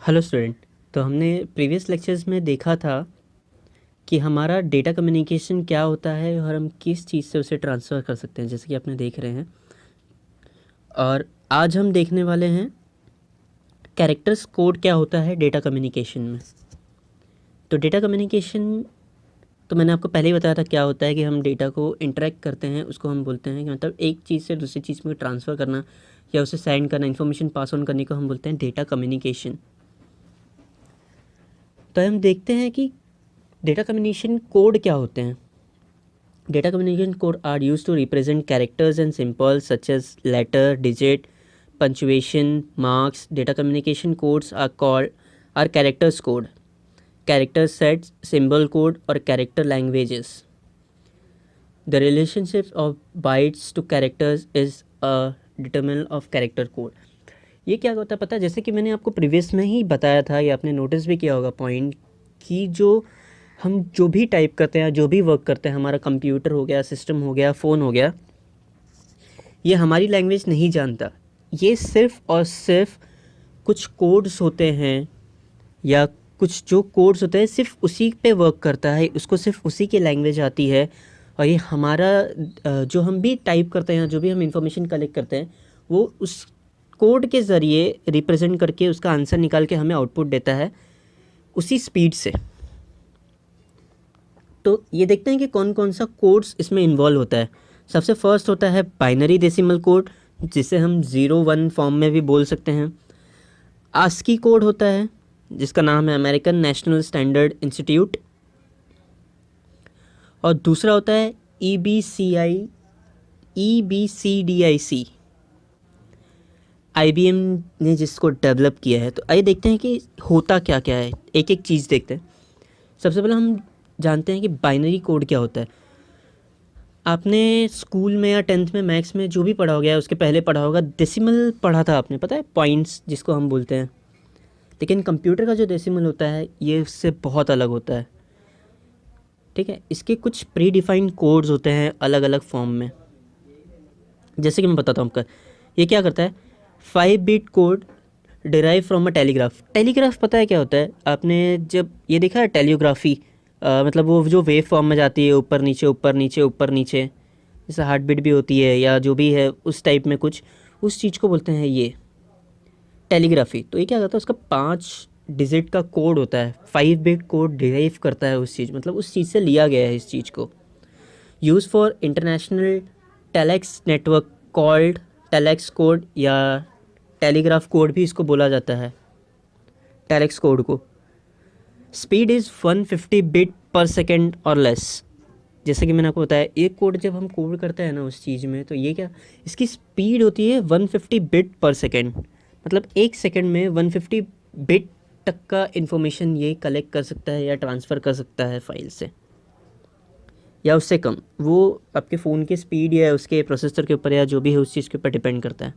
Hello student. तो हमने previous lectures में देखा था कि हमारा डेटा कम्युनिकेशन क्या होता है और हम किस चीज़ से उसे ट्रांसफ़र कर सकते हैं, जैसे कि आपने देख रहे हैं। और आज हम देखने वाले हैं कैरेक्टर्स कोड क्या होता है डेटा कम्युनिकेशन में। तो डेटा कम्युनिकेशन तो मैंने आपको पहले ही बताया था क्या होता है कि हम डेटा को इंटरेक्ट करते हैं, उसको हम बोलते हैं कि मतलब एक चीज़ से दूसरी चीज़ में ट्रांसफ़र करना या उसे सेंड करना, इन्फॉर्मेशन पास ऑन करने को हम बोलते हैं डेटा कम्युनिकेशन। तो हम देखते हैं कि डेटा कम्युनिकेशन कोड क्या होते हैं। Data communication code are used to represent characters and symbols such as letter, digit, punctuation, marks. Data communication codes are characters code, character sets, symbol code or character languages. The relationship of bytes to characters is a determinant of character code. ये क्या होता है पता है, जैसे कि मैंने आपको प्रीवियस में ही बताया था या आपने नोटिस भी किया होगा पॉइंट कि हम जो भी टाइप करते हैं, जो भी वर्क करते हैं, हमारा कंप्यूटर हो गया, सिस्टम हो गया, फ़ोन हो गया, ये हमारी लैंग्वेज नहीं जानता। ये सिर्फ़ और सिर्फ कुछ कोड्स होते हैं या कुछ जो कोड्स होते हैं सिर्फ उसी पे वर्क करता है, उसको सिर्फ उसी की लैंग्वेज आती है। और ये हमारा जो हम भी टाइप करते हैं, जो भी हम इंफॉर्मेशन कलेक्ट करते हैं, वो उस कोड के ज़रिए रिप्रेजेंट करके उसका आंसर निकाल के हमें आउटपुट देता है उसी स्पीड से। तो ये देखते हैं कि कौन कौन सा कोड्स इसमें इन्वॉल्व होता है। सबसे फर्स्ट होता है बाइनरी डेसिमल कोड, जिसे हम 0-1 फॉर्म में भी बोल सकते हैं। आस्की कोड होता है जिसका नाम है अमेरिकन नेशनल स्टैंडर्ड इंस्टीट्यूट। और दूसरा होता है EBCDIC, IBM ने जिसको डेवलप किया है। तो आइए देखते हैं कि होता क्या क्या है, एक एक चीज़ देखते हैं। सबसे पहले हम जानते हैं कि बाइनरी कोड क्या होता है। आपने स्कूल में या 10th में मैथ्स में जो भी पढ़ा हो गया उसके पहले पढ़ा होगा, डेसिमल पढ़ा था आपने, पता है, पॉइंट्स जिसको हम बोलते हैं। लेकिन कंप्यूटर का जो डेसिमल होता है ये उससे बहुत अलग होता है। ठीक है, इसके कुछ प्री डिफाइंड कोड्स होते हैं अलग अलग फॉर्म में। जैसे कि मैं बताता हूँ आपका, ये क्या करता है, 5 bit code derive from a telegraph. Telegraph पता है क्या होता है? आपने जब ये देखा है टेलीग्राफी, मतलब वो जो वेव फॉर्म में जाती है, ऊपर नीचे ऊपर नीचे ऊपर नीचे, जैसे हार्ट बीट भी होती है या जो भी है उस टाइप में कुछ, उस चीज़ को बोलते हैं ये टेलीग्राफी। तो ये क्या करता है, उसका 5 डिजिट का कोड होता है, 5 बिट कोड डिराइव करता है उस चीज़, मतलब उस चीज़ से लिया गया है इस चीज़ को। Use for international telex network called telex code या टेलीग्राफ कोड भी इसको बोला जाता है, टेलेक्स कोड को। स्पीड इज़ 150 बिट पर सेकेंड और लेस। जैसे कि मैंने आपको बताया, एक कोड जब हम कोड करते हैं ना उस चीज़ में, तो ये क्या, इसकी स्पीड होती है 150 बिट पर सेकेंड, मतलब एक सेकेंड में 150 बिट तक का इन्फॉर्मेशन ये कलेक्ट कर सकता है या ट्रांसफ़र कर सकता है फाइल से, या उससे कम। वो आपके फ़ोन की स्पीड या उसके प्रोसेसर के ऊपर या जो भी है उस चीज़ के ऊपर डिपेंड करता है।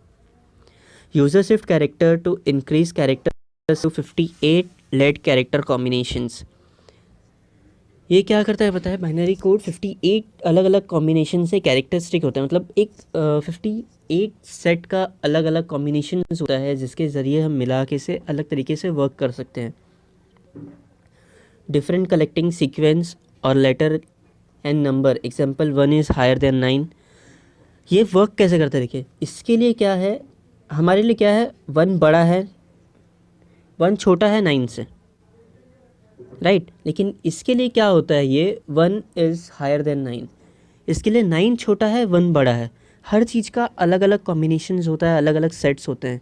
User shift character to increase character to 58 led character combinations. ये क्या करता है पता है, बाइनरी कोड 58 अलग अलग कॉम्बिनेशन से कैरेक्टरिस्टिक होता है, मतलब एक 58 सेट का अलग अलग कॉम्बिनेशन होता है जिसके ज़रिए हम मिला के से अलग तरीके से वर्क कर सकते हैं। डिफरेंट कलेक्टिंग सीक्वेंस और letter and number, example 1 is higher than 9। ये वर्क कैसे करते हैं देखिए, इसके लिए क्या है, हमारे लिए क्या है, 1 बड़ा है, 1 छोटा है 9 से, राइट। लेकिन इसके लिए क्या होता है, ये 1 इज़ हायर देन 9, इसके लिए 9 छोटा है 1 बड़ा है। हर चीज़ का अलग अलग कॉम्बिनेशंस होता है, अलग अलग सेट्स होते हैं।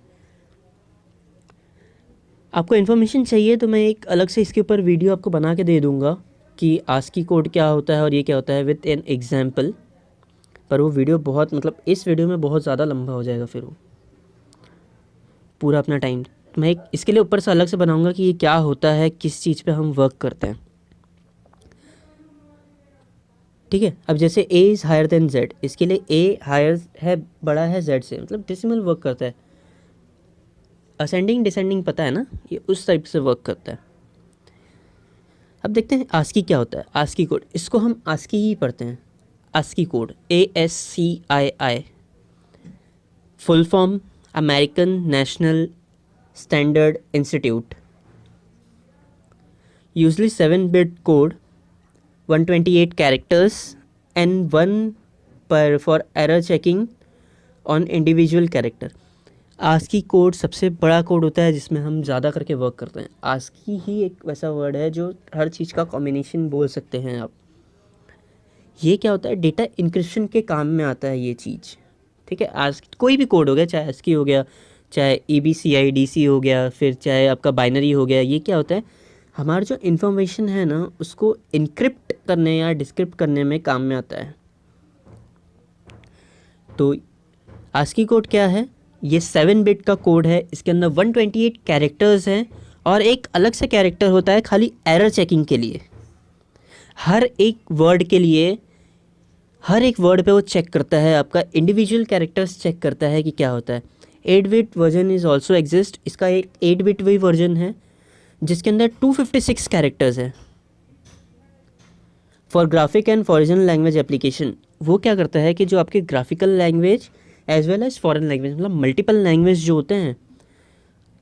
आपको इन्फॉर्मेशन चाहिए तो मैं एक अलग से इसके ऊपर वीडियो आपको बना के दे दूँगा कि आस्की कोड क्या होता है और ये क्या होता है विद एन एग्जाम्पल। पर वो वीडियो बहुत, मतलब इस वीडियो में बहुत ज़्यादा लंबा हो जाएगा, फिर वो पूरा अपना टाइम। मैं एक इसके लिए ऊपर से अलग से बनाऊंगा कि ये क्या होता है, किस चीज़ पे हम वर्क करते हैं। ठीक है, अब जैसे a is higher than z, इसके लिए a हायर है, बड़ा है z से, मतलब डेसिमल वर्क करता है। असेंडिंग डिसेंडिंग पता है ना, ये उस टाइप से वर्क करता है। अब देखते हैं आस्की क्या होता है। आस्की कोड, इसको हम आस्की ही पढ़ते हैं, ASCII code, ASCII। Full form American National Standard Institute. Usually 7-bit code, 128 characters and 1 पर for error checking on individual character. ASCII code सबसे बड़ा कोड होता है जिसमें हम ज़्यादा करके वर्क करते हैं। आस्की ही एक वैसा वर्ड है जो हर चीज़ का कॉम्बिनेशन बोल सकते हैं आप। ये क्या होता है, डेटा इंक्रिप्शन के काम में आता है ये चीज़, ठीक है। आस्की कोई भी कोड हो गया, चाहे आस्की हो गया, चाहे EBCIDC हो गया, फिर चाहे आपका बाइनरी हो गया, ये क्या होता है, हमारा जो इन्फॉर्मेशन है ना उसको इनक्रिप्ट करने या डिस्क्रिप्ट करने में काम में आता है। तो आस्की कोड क्या है, ये 7-bit का कोड है, इसके अंदर 128 कैरेक्टर्स हैं और एक अलग से कैरेक्टर होता है खाली एरर चेकिंग के लिए। हर एक वर्ड के लिए, हर एक वर्ड पे वो चेक करता है, आपका इंडिविजुअल कैरेक्टर्स चेक करता है कि क्या होता है। 8-bit version is also exist, इसका एक 8-bit वही वर्जन है जिसके अंदर 256 कैरेक्टर्स है। For graphic and foreign language application, वो क्या करता है कि जो आपके graphical language as well as foreign language, मतलब मल्टीपल लैंग्वेज जो होते हैं,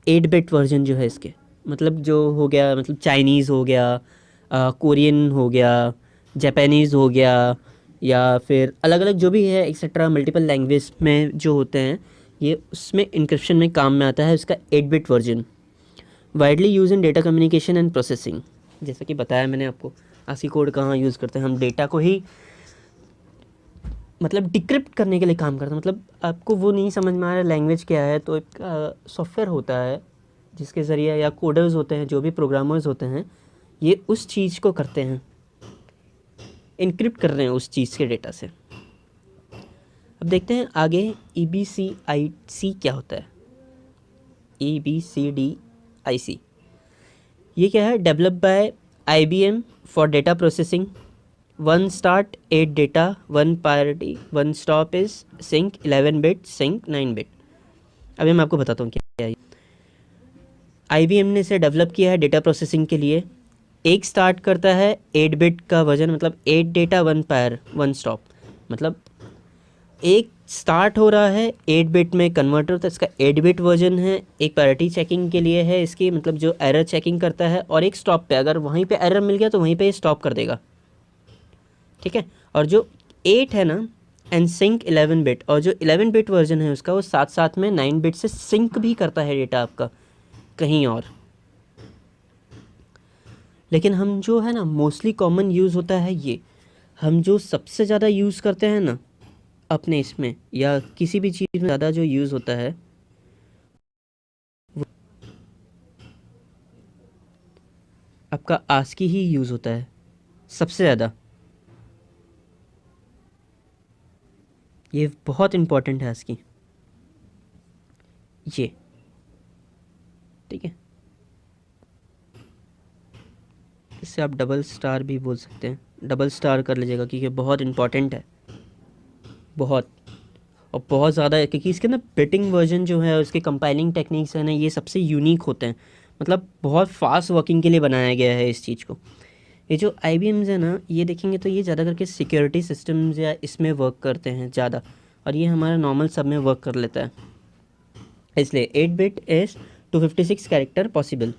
8-bit वर्जन जो है इसके, मतलब जो हो गया, मतलब चाइनीज़ हो गया, कोरियन हो गया, जापानीज़ हो गया, या फिर अलग अलग जो भी है एक्सेट्रा मल्टीपल लैंग्वेज में जो होते हैं, ये उसमें इंक्रिप्शन में काम में आता है इसका 8-bit version. Widely use in data communication and processing, जैसा कि बताया मैंने आपको, आस्की कोड कहाँ यूज़ करते हैं, हम डेटा को ही मतलब डिक्रिप्ट करने के लिए काम करते हैं। मतलब आपको वो नहीं समझ में आ रहा लैंग्वेज क्या है, तो एक सॉफ्टवेयर होता है जिसके ज़रिए, या कोडर्स होते हैं, जो भी प्रोग्रामर्स होते हैं, ये उस चीज़ को करते हैं, इनक्रिप्ट कर रहे हैं उस चीज़ के डेटा से। अब देखते हैं आगे EBCIC क्या होता है। EBCDIC ये क्या है, develop by IBM for data processing, 1 start 8 data, 1 priority, 1 stop is sync, 11-bit sync, 9-bit। अभी मैं आपको बताता हूँ क्या है। IBM ने इसे डेवलप किया है डेटा प्रोसेसिंग के लिए। एक स्टार्ट करता है 8-bit का वर्जन, मतलब 8 डेटा 1 पायर 1 स्टॉप, मतलब एक स्टार्ट हो रहा है 8-bit में कन्वर्ट होता है, इसका 8-bit वर्जन है। एक पैरिटी चेकिंग के लिए है इसकी, मतलब जो एरर चेकिंग करता है, और एक स्टॉप पे, अगर वहीं पे एरर मिल गया तो वहीं पे स्टॉप कर देगा, ठीक है। और जो 8 है ना, एंड सिंक 11-bit, और जो 11-bit वर्जन है उसका, वो साथ साथ में 9-bit से सिंक भी करता है डेटा आपका कहीं और। लेकिन हम जो है ना, मोस्टली कॉमन यूज़ होता है ये, हम जो सबसे ज़्यादा यूज़ करते हैं ना अपने इसमें या किसी भी चीज़ में ज़्यादा जो यूज़ होता है, वो आपका आस्की ही यूज़ होता है सबसे ज़्यादा। ये बहुत इम्पोर्टेंट है आस्की, ये, ठीक है। इससे आप डबल स्टार भी बोल सकते हैं, डबल स्टार कर लीजिएगा क्योंकि बहुत इम्पॉर्टेंट है, बहुत, और बहुत ज़्यादा है, क्योंकि इसके ना बिटिंग वर्जन जो है, उसके कंपाइलिंग टेक्निक्स है ना, ये सबसे यूनिक होते हैं, मतलब बहुत फास्ट वर्किंग के लिए बनाया गया है इस चीज़ को। ये जो IBMs है ना, ये देखेंगे तो ये ज़्यादा करके सिक्योरिटी सिस्टम्स या इसमें वर्क करते हैं ज़्यादा, और ये हमारा नॉर्मल सब में वर्क कर लेता है, इसलिए 8-bit इज़ 256 कैरेक्टर पॉसिबल।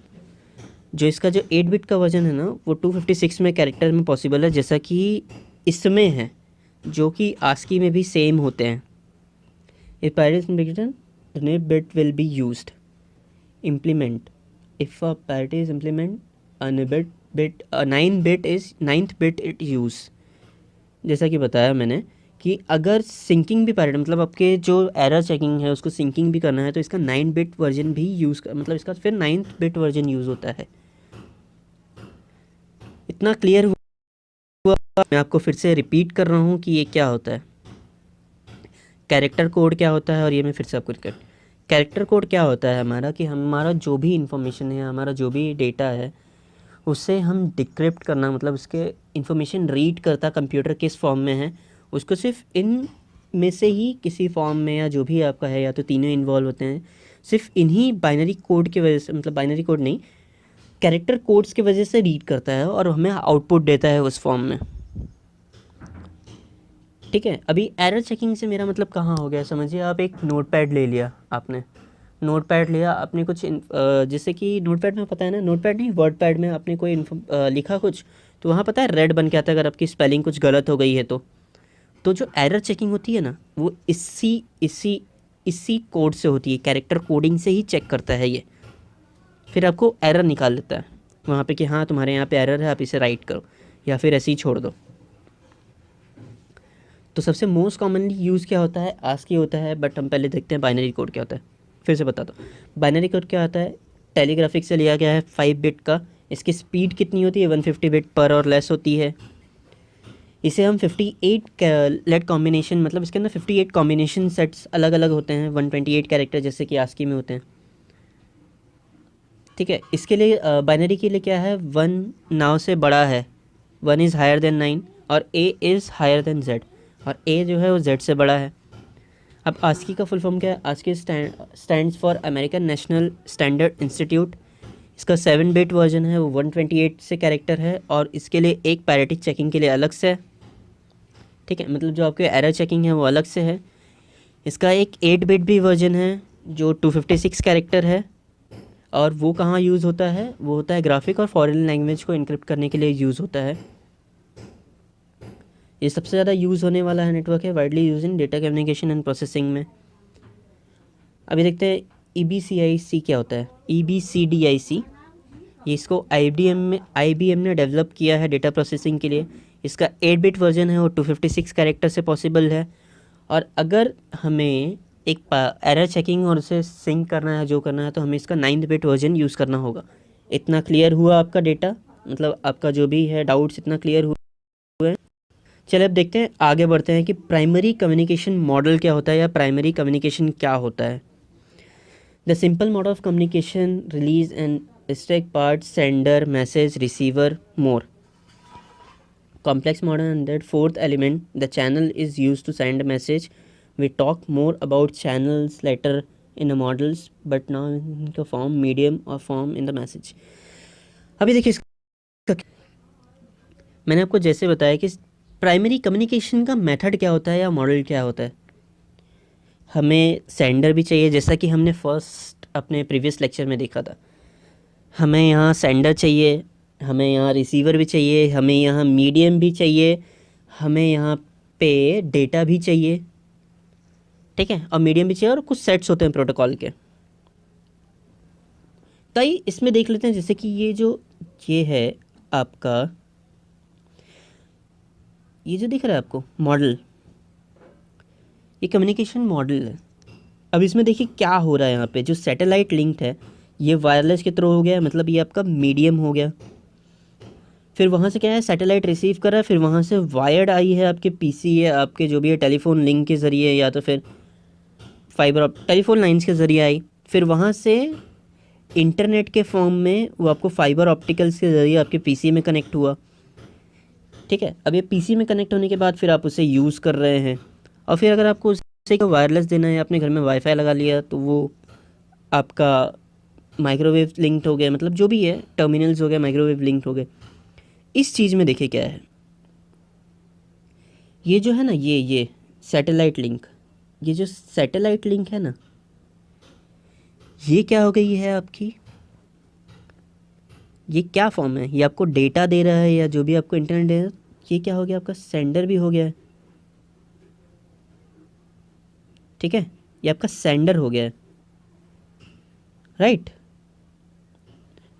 जो इसका जो 8-bit का वर्जन है ना, वो 256 में कैरेक्टर में पॉसिबल है, जैसा कि इसमें है, जो कि आस्की में भी सेम होते हैं। If parity is implemented, the next bit will be used. Implement. If a parity is implemented, a 9-bit is 9th bit it use. जैसा कि बताया मैंने कि अगर सिंकिंग भी पैरिटी, मतलब आपके जो एरर चेकिंग है उसको सिंकिंग भी करना है, तो इसका 9-bit वर्जन भी यूज़ कर, मतलब इसका फिर 9th bit वर्जन यूज़ होता है। इतना क्लियर हुआ? मैं आपको फिर से रिपीट कर रहा हूँ कि ये क्या होता है, कैरेक्टर कोड क्या होता है, और ये मैं फिर से आपको कैरेक्टर कोड क्या होता है हमारा, कि हमारा जो भी इंफॉर्मेशन है, हमारा जो भी डेटा है, उससे हम डिक्रिप्ट करना, मतलब उसके इंफॉर्मेशन रीड करता कंप्यूटर किस फॉर्म में है, उसको सिर्फ इन में से ही किसी फॉर्म में, या जो भी आपका है, या तो तीनों इन्वॉल्व होते हैं, सिर्फ इन्हीं बाइनरी कोड की वजह से, मतलब बाइनरी कोड नहीं, कैरेक्टर कोड्स की वजह से रीड करता है और हमें आउटपुट देता है उस फॉर्म में, ठीक है। अभी एरर चेकिंग से मेरा मतलब कहाँ हो गया, समझिए आप एक नोटपैड ले लिया आपने, नोटपैड लिया, आपने कुछ जैसे कि नोटपैड में पता है ना, नोटपैड नहीं वर्ड पैड में आपने कोई लिखा कुछ, तो वहाँ पता है रेड बन के आता है अगर आपकी स्पेलिंग कुछ गलत हो गई है तो जो एरर चेकिंग होती है ना, वो इसी इसी इसी कोड से होती है, कैरेक्टर कोडिंग से ही चेक करता है ये, फिर आपको एरर निकाल देता है वहाँ पे कि हाँ तुम्हारे यहाँ पे एरर है, आप इसे राइट करो या फिर ऐसे ही छोड़ दो। तो सबसे मोस्ट कॉमनली यूज़ क्या होता है, आस्की होता है, बट हम पहले देखते हैं बाइनरी कोड क्या होता है। फिर से बताता हूँ, बाइनरी कोड क्या होता है, टेलीग्राफिक से लिया गया है 5 बिट का। इसकी स्पीड कितनी होती है, 150 बिट पर और लेस होती है। इसे हम 58 लेट कॉम्बिनेशन, मतलब इसके अंदर 58 कॉम्बिनेशन सेट्स अलग अलग होते हैं, 128 कैरेक्टर जैसे कि आस्की में होते हैं। ठीक है, इसके लिए बाइनरी के लिए क्या है, 1 नाव से बड़ा है, 1 इज़ हायर देन 9 और a is higher than z, और a जो है वो z से बड़ा है। अब आस्की का फुल फॉर्म क्या है, ASCII stands for American National Standard Institute. इसका 7 बिट वर्जन है, वो 128 से कैरेक्टर है, और इसके लिए एक पैरेटिक चेकिंग के लिए अलग से है। ठीक है, मतलब जो आपके एरर चेकिंग है वो अलग से है। इसका एक 8 बिट भी वर्जन है जो 256 कैरेक्टर है, और वो कहाँ यूज़ होता है, वो होता है ग्राफिक और फॉरेन लैंग्वेज को इनक्रिप्ट करने के लिए यूज़ होता है। ये सबसे ज़्यादा यूज़ होने वाला है नेटवर्क है, widely use in data communication and processing में। अभी देखते हैं EBCIC क्या होता है। EBCDIC, ये इसको IBM ने डेवलप किया है डेटा प्रोसेसिंग के लिए। इसका 8 बिट वर्जन है, वो 256 कैरेक्टर से पॉसिबल है। और अगर हमें एक एरर चेकिंग और उसे सिंक करना है, जो करना है, तो हमें इसका 9 बिट वर्जन यूज़ करना होगा। इतना क्लियर हुआ आपका डेटा, मतलब आपका जो भी है डाउट्स इतना क्लियर हुआ है। चलिए अब देखते हैं, आगे बढ़ते हैं कि प्राइमरी कम्युनिकेशन मॉडल क्या होता है या प्राइमरी कम्युनिकेशन क्या होता है। The simple model of communication release and stack part sender message receiver more complex model, and that fourth element, the channel, is used to send a message. We talk more about channels later in the models, but now in the form medium or form in the message. अभी देखिए इसका, मैंने आपको जैसे बताया कि primary communication का method क्या होता है या मॉडल क्या होता है। हमें सेंडर भी चाहिए, जैसा कि हमने फर्स्ट अपने प्रीवियस लेक्चर में देखा था। हमें यहाँ सेंडर चाहिए, हमें यहाँ रिसीवर भी चाहिए, हमें यहाँ मीडियम भी चाहिए, हमें यहाँ पे डेटा भी चाहिए। ठीक है, और मीडियम भी चाहिए, और कुछ सेट्स होते हैं प्रोटोकॉल के। तो इसमें देख लेते हैं, जैसे कि ये है आपका, ये जो दिख रहा है आपको मॉडल, ये कम्युनिकेशन मॉडल है। अब इसमें देखिए क्या हो रहा है, यहाँ पे जो सैटेलाइट लिंक है ये वायरलेस के थ्रू हो गया, मतलब ये आपका मीडियम हो गया। फिर वहाँ से क्या है, सैटेलाइट रिसीव कर रहा है, फिर वहाँ से वायर्ड आई है आपके पीसी है, आपके जो भी है टेलीफोन लिंक के ज़रिए, या तो फिर टेलीफोन लाइंस के ज़रिए आई। फिर वहाँ से इंटरनेट के फॉर्म में वो आपको फाइबर ऑप्टिकल्स के ज़रिए आपके पीसी में कनेक्ट हुआ। ठीक है, अब ये पीसी में कनेक्ट होने के बाद फिर आप उसे यूज़ कर रहे हैं, और फिर अगर आपको उसे वायरलेस देना है, अपने घर में वाईफाई लगा लिया, तो वो आपका माइक्रोवेव लिंक्ड हो गया, मतलब जो भी है टर्मिनल्स हो गया, माइक्रोवेव लिंक्ड हो गए। इस चीज़ में देखिए क्या है, ये जो है ना, ये सैटेलाइट लिंक, ये जो सैटेलाइट लिंक है ना, ये क्या हो गई है आपकी, ये क्या फॉर्म है, ये आपको डेटा दे रहा है या जो भी आपको इंटरनेट दे रहा है, ये क्या हो गया आपका सेंडर भी हो गया है। ठीक है, ये आपका सेंडर हो गया है, राइट।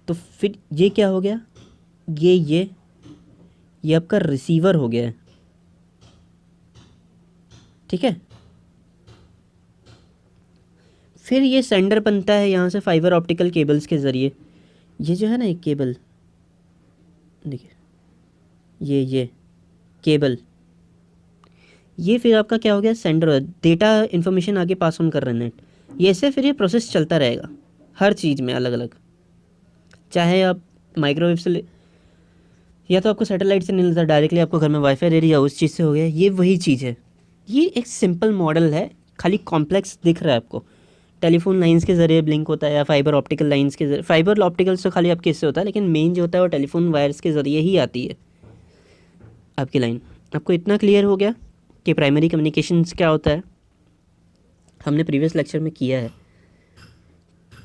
तो फिर ये क्या हो गया, ये आपका रिसीवर हो गया है। ठीक है, फिर ये सेंडर बनता है यहाँ से फाइबर ऑप्टिकल केबल्स के ज़रिए। ये जो है ना एक केबल, देखिए ये केबल, ये फिर आपका क्या हो गया, सेंडर, डेटा इन्फॉर्मेशन आगे पास ऑन कर रहे हैं नेट। ये ऐसे फिर ये प्रोसेस चलता रहेगा हर चीज़ में अलग अलग, चाहे आप माइक्रोवेव से या तो आपको सैटेलाइट से नहीं मिलता, डायरेक्टली आपको घर में वाईफाई दे रही है, उस चीज़ से हो गया। ये वही चीज़ है, ये एक सिंपल मॉडल है, खाली कॉम्प्लेक्स दिख रहा है आपको। टेलीफोन लाइंस के ज़रिए ब्लिंक होता है, या फाइबर ऑप्टिकल लाइंस के ज़रिए। फाइबर ऑप्टिकल्स तो खाली आपके इससे होता है, लेकिन मेन जो होता है वो टेलीफोन वायर्स के ज़रिए ही आती है आपकी लाइन। आपको इतना क्लियर हो गया कि प्राइमरी कम्युनिकेशंस क्या होता है, हमने प्रीवियस लेक्चर में किया है।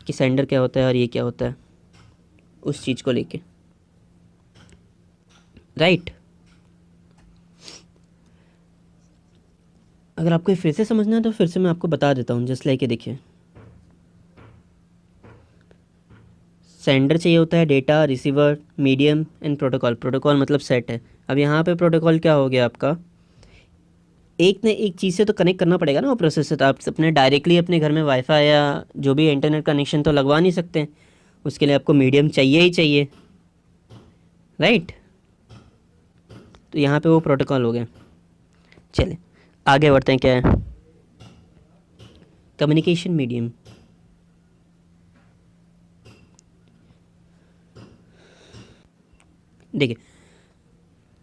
कि सेंडर क्या होता है और ये क्या होता है, उस चीज़ को लेके, राइट। अगर आपको फिर से समझना है तो फिर से मैं आपको बता देता हूँ, जस्ट लाइक देखिए, सेंडर चाहिए होता है data, receiver, medium and protocol. Protocol मतलब सेट है। अब यहाँ पे प्रोटोकॉल क्या हो गया आपका, एक ने एक चीज़ से तो कनेक्ट करना पड़ेगा ना वो प्रोसेस से। तो आप अपने डायरेक्टली अपने घर में वाईफाई या जो भी इंटरनेट कनेक्शन तो लगवा नहीं सकते, उसके लिए आपको मीडियम चाहिए ही चाहिए, राइट। तो यहाँ पे वो प्रोटोकॉल हो गया। चले आगे बढ़ते हैं, क्या है कम्युनिकेशन मीडियम। देखिए,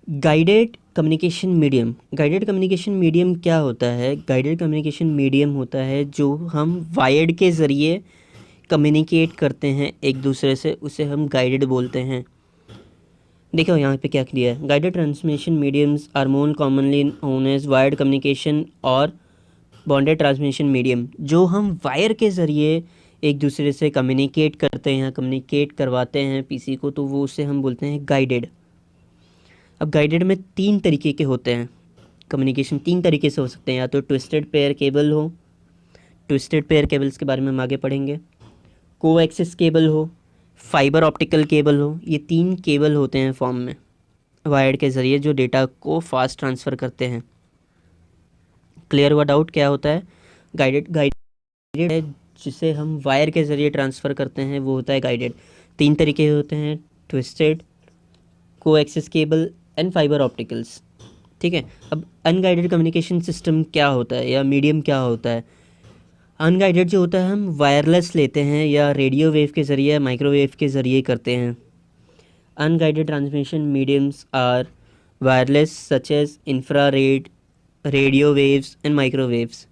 guided communication medium. Guided communication medium क्या होता है, गाइडेड कम्युनिकेशन मीडियम होता है जो हम वायर्ड के ज़रिए कम्युनिकेट करते हैं एक दूसरे से, उसे हम गाइडेड बोलते हैं। देखो यहाँ पे क्या दिया है, guided transmission mediums are more commonly known as wired communication और बॉन्डेड ट्रांसमिशन मीडियम। जो हम वायर के ज़रिए एक दूसरे से कम्युनिकेट करते हैं, कम्युनिकेट करवाते हैं पीसी को, तो वो उसे हम बोलते हैं गाइडेड। अब गाइडेड में 3 तरीके के होते हैं कम्युनिकेशन, 3 तरीके से हो सकते हैं। या तो ट्विस्टेड पेयर केबल हो, ट्विस्टेड पेयर केबल्स के बारे में हम आगे पढ़ेंगे, कोएक्सिस केबल हो, फाइबर ऑप्टिकल केबल हो। ये 3 केबल होते हैं फॉर्म में वायर्ड के ज़रिए जो डेटा को फास्ट ट्रांसफ़र करते हैं। क्लियर हुआ डाउट क्या होता है? गाइडेड है जिसे हम वायर के ज़रिए ट्रांसफ़र करते हैं, वो होता है गाइडेड। 3 तरीके होते हैं, twisted, coaxial cable and fibre opticals, ठीक है। अब अनगाइडेड कम्युनिकेशन सिस्टम क्या होता है या मीडियम क्या होता है? अनगाइडेड जो होता है हम वायरलेस लेते हैं या रेडियो वेव के ज़रिए या माइक्रोवेव के ज़रिए करते हैं। Unguided transmission mediums are wireless such as infrared, radio waves and microwaves,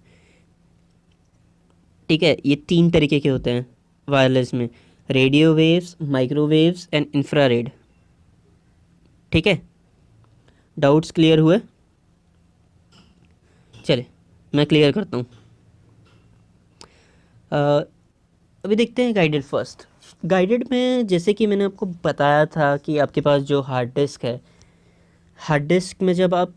ठीक है। ये 3 तरीके के होते हैं वायरलेस में, radio waves, microwaves and infrared, ठीक है। डाउट्स क्लियर हुए? चले मैं क्लियर करता हूँ। अभी देखते हैं गाइडेड फर्स्ट। गाइडेड में जैसे कि मैंने आपको बताया था कि आपके पास जो हार्ड डिस्क है, हार्ड डिस्क में जब आप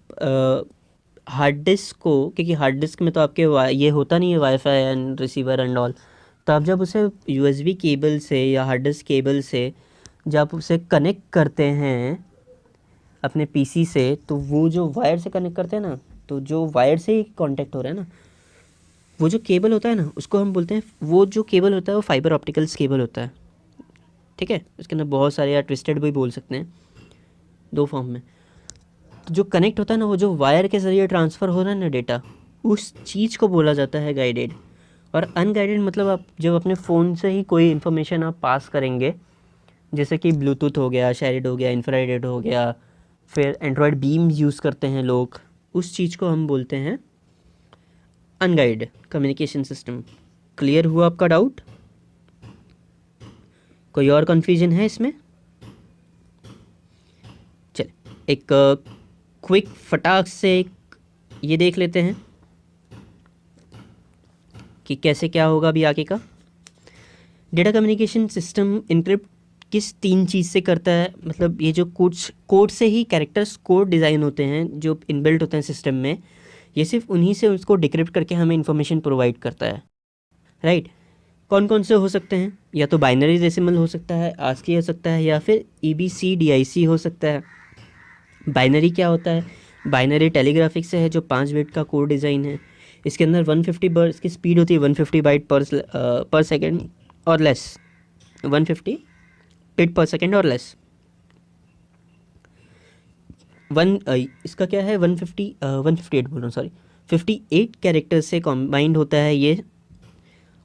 हार्ड डिस्क को, क्योंकि हार्ड डिस्क में तो आपके ये होता नहीं है wifi and receiver and all, तो आप जब उसे यूएसबी केबल से या हार्ड डिस्क केबल से जब उसे कनेक्ट करते हैं अपने पीसी से, तो वो जो वायर से कनेक्ट करते हैं ना, तो जो वायर से ही कांटेक्ट हो रहा है ना, वो जो केबल होता है ना, उसको हम बोलते हैं, वो जो केबल होता है वो फाइबर ऑप्टिकल्स केबल होता है, ठीक है। उसके अंदर बहुत सारे, या ट्विस्टेड भी बोल सकते हैं, 2 फॉर्म में। तो जो कनेक्ट होता है ना, वो जो वायर के ज़रिए ट्रांसफ़र हो रहा है ना डेटा, उस चीज़ को बोला जाता है गाइडेड। और अनगाइडेड मतलब आप जब अपने फ़ोन से ही कोई इन्फॉर्मेशन आप पास करेंगे, जैसे कि ब्लूटूथ हो गया, शेरिड हो गया, इंफ्रारेड हो गया, फिर एंड्रॉयड बीम यूज़ करते हैं लोग, उस चीज़ को हम बोलते हैं अनगाइडेड कम्युनिकेशन सिस्टम। क्लियर हुआ आपका डाउट? कोई और कन्फ्यूजन है इसमें? चल एक क्विक फटाक से ये देख लेते हैं कि कैसे क्या होगा अभी आगे का। डेटा कम्युनिकेशन सिस्टम इनक्रिप्ट किस 3 चीज़ से करता है, मतलब ये जो कोड से ही कैरेक्टर्स कोड डिज़ाइन होते हैं जो इनबिल्ट होते हैं सिस्टम में, ये सिर्फ उन्हीं से उसको डिक्रिप्ट करके हमें इंफॉर्मेशन प्रोवाइड करता है, राइट। कौन कौन से हो सकते हैं? या तो बाइनरी डेसिमल हो सकता है, आस्की हो सकता है, या फिर EBCDIC हो सकता है। बाइनरी क्या होता है? बाइनरी टेलीग्राफिक्स से है जो 5 बिट का कोड डिज़ाइन है। इसके अंदर 150 बार इसकी स्पीड होती है, 150 बाइट पर सेकेंड और लेस, 150 बिट पर सेकेंड और लेस। इसका क्या है, 158 बोल रहा हूँ, सॉरी, 58 कैरेक्टर से कॉम्बाइंड होता है ये।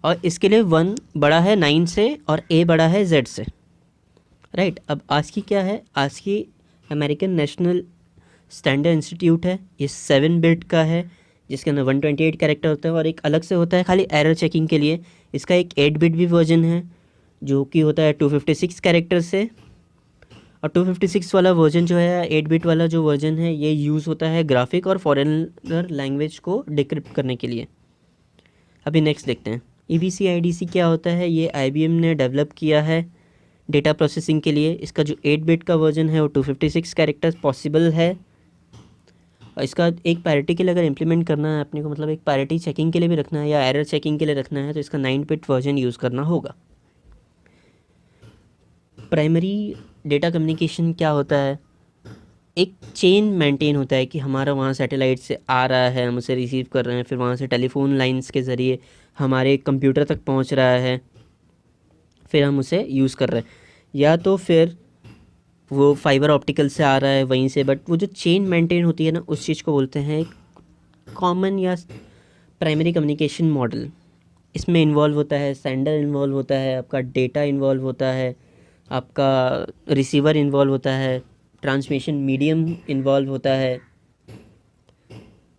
और इसके लिए 1 बड़ा है 9 से और A बड़ा है Z से, राइट। अब आस्की क्या है? ASCII American National Standard Institute है, ये 7 बिट का है, जिसके अंदर 128 कैरेक्टर होता है। और एक अलग से होता है खाली एरर चेकिंग के लिए, इसका एक 8 बिट भी वर्जन है जो कि होता है 256 कैरेक्टर से। और 256 वाला वर्जन जो है, 8 बिट वाला जो वर्जन है, ये यूज़ होता है ग्राफिक और फॉरेनर लैंग्वेज को डिक्रिप्ट करने के लिए। अभी नेक्स्ट देखते हैं, EBC IDC क्या होता है, ये IBM ने डेवलप किया है डेटा प्रोसेसिंग के लिए। इसका जो 8 बिट का वर्जन है वो 256 कैरेक्टर्स पॉसिबल है। और इसका एक पैरिटी के लिए अगर इम्प्लीमेंट करना है अपने को, मतलब एक पैरिटी चेकिंग के लिए भी रखना है या एरर चेकिंग के लिए रखना है, तो इसका 9 बिट वर्जन यूज़ करना होगा। प्राइमरी डेटा कम्युनिकेशन क्या होता है, एक चेन मेंटेन होता है कि हमारा वहाँ सैटेलाइट से आ रहा है, हम उसे रिसीव कर रहे हैं, फिर वहाँ से टेलीफोन लाइंस के ज़रिए हमारे कंप्यूटर तक पहुँच रहा है, फिर हम उसे यूज़ कर रहे हैं, या तो फिर वो फाइबर ऑप्टिकल से आ रहा है वहीं से। बट वो जो चेन मेंटेन होती है ना, उस चीज़ को बोलते हैं कॉमन या प्राइमरी कम्युनिकेशन मॉडल। इसमें इन्वॉल्व होता है सेंडर, इन्वॉल्व होता है आपका डेटा, इन्वॉल्व होता है आपका रिसीवर, इन्वॉल्व होता है ट्रांसमिशन मीडियम, इन्वॉल्व होता है,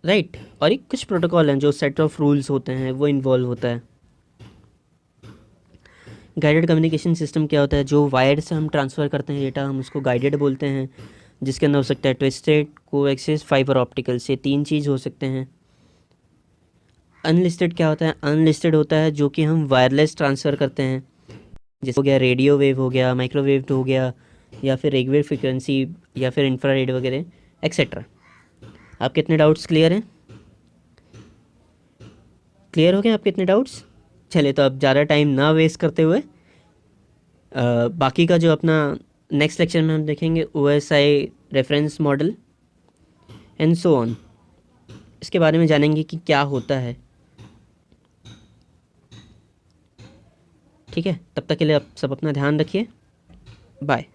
राइट। और एक कुछ प्रोटोकॉल हैं जो सेट ऑफ रूल्स होते हैं वो इन्वॉल्व होता है। गाइडेड कम्युनिकेशन सिस्टम क्या होता है, जो वायर से हम ट्रांसफ़र करते हैं डेटा, हम उसको गाइडेड बोलते हैं, जिसके अंदर हो सकता है ट्विस्टेड, कोएक्सिस, फाइबर ऑप्टिकल, से 3 चीज़ हो सकते हैं। अनलिस्टेड क्या होता है, अनलिस्टेड होता है जो कि हम वायरलेस ट्रांसफ़र करते हैं, जैसे हो गया रेडियो वेव, हो गया माइक्रोवेव हो गया, या फिर रेगवेव फ्रिक्वेंसी, या फिर इंफ्रारेड वगैरह एक्सेट्रा। आपके इतने डाउट्स क्लियर हैं? क्लियर हो गए आपके इतने डाउट्स? चलिए, तो अब ज़्यादा टाइम ना वेस्ट करते हुए बाकी का जो अपना नेक्स्ट लेक्चर में हम देखेंगे OSI reference model and so on, इसके बारे में जानेंगे कि क्या होता है। ठीक है, तब तक के लिए आप सब अपना ध्यान रखिए। बाय।